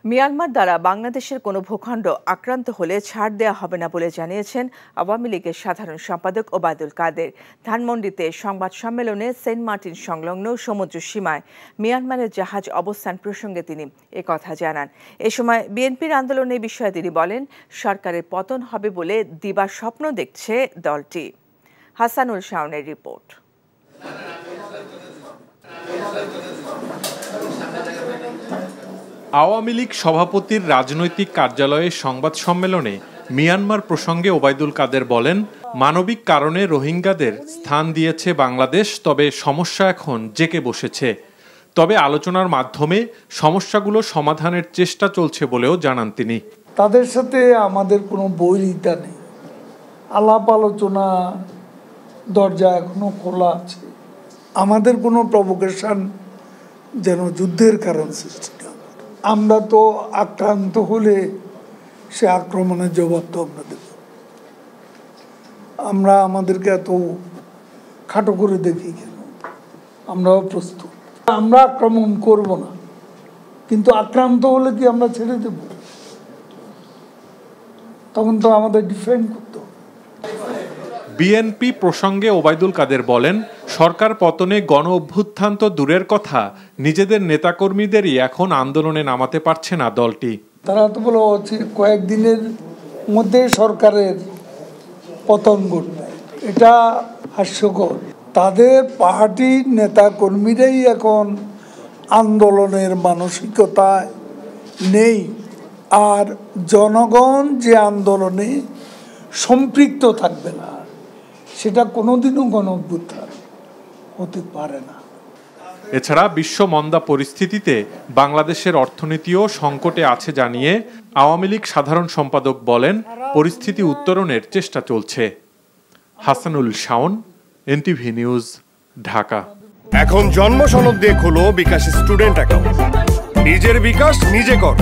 Myanmar দ্বারা বাংলাদেশের কোনো ভূখণ্ড আক্রান্ত হলে ছাড় দেওয়া হবে না বলে জানিয়েছেন আওয়ামী লীগের সাধারণ সম্পাদক ওবায়দুল কাদের। ধানমন্ডিতে সংবাদ সম্মেলনে সেন্ট মার্টিন সংলগ্ন সমুদ্র সীমায় মিয়ানমারের জাহাজ অবস্থান প্রসঙ্গে তিনি একথা জানান। এ সময় বিএনপির আন্দোলনের বিষয়ে তিনি বলেন, সরকারের পতন হবে বলে দিবা স্বপ্ন দেখছে দলটি। হাসানুল শাওনের রিপোর্ট। আওয়ামী লীগ সভাপতির রাজনৈতিক কার্যালয়ে সংবাদ সম্মেলনে মিয়ানমার প্রসঙ্গে ওবায়দুল কাদের বলেন, মানবিক কারণে রোহিঙ্গাদের স্থান দিয়েছে বাংলাদেশ, তবে সমস্যা এখন জেঁকে বসেছে। তবে আলোচনার মাধ্যমে সমস্যাগুলো সমাধানের চেষ্টা চলছে বলেও জানান তিনি। তাদের সাথে আমাদের কোনো বৈরিতা নেই, আলাপ আলোচনা দরজা এখনো খোলা আছে। আমাদের কোনো প্রভোকেশন যেন যুদ্ধের কারণ সৃষ্টি না। আমরা তো আক্রান্ত হলে সে আক্রমণের জবাব তো আমরা দেব। আমরা আমাদেরকে এত খাটো করে দেখি কেন? আমরাও প্রস্তুত। আমরা আক্রমণ করব না, কিন্তু আক্রান্ত হলে কি আমরা ছেড়ে দেব? তখন তো আমাদের ডিফেন্ড করতে হবে। বিএনপি প্রসঙ্গে ওবায়দুল কাদের বলেন, সরকার পতনে গণ অভ্যুত্থান তো দূরের কথা, নিজেদের নেতাকর্মীদেরই এখন আন্দোলনে নামাতে পারছে না দলটি। তারা তো বলা হচ্ছে কয়েকদিনের মধ্যে সরকারের পতন ঘটবে, এটা হাস্যকর। তাদের পার্টির নেতাকর্মীরাই এখন আন্দোলনের মানসিকতায় নেই, আর জনগণ যে আন্দোলনে সম্পৃক্ত থাকবে না, সেটা কোনোদিনও গণ অভ্যুত্থান হতে পারে না। এছাড়া বিশ্ব মন্দা পরিস্থিতিতে বাংলাদেশের অর্থনীতিও সংকটে আছে জানিয়ে আওয়ামী লীগ সাধারণ সম্পাদক বলেন, পরিস্থিতি উত্তরণের চেষ্টা চলছে। Hasanul Shaon, NTV news, Dhaka. এখন জন্ম সনদ দিয়ে খোলো বিকাশ স্টুডেন্ট অ্যাকাউন্ট। নিজের বিকাশ নিজে কর।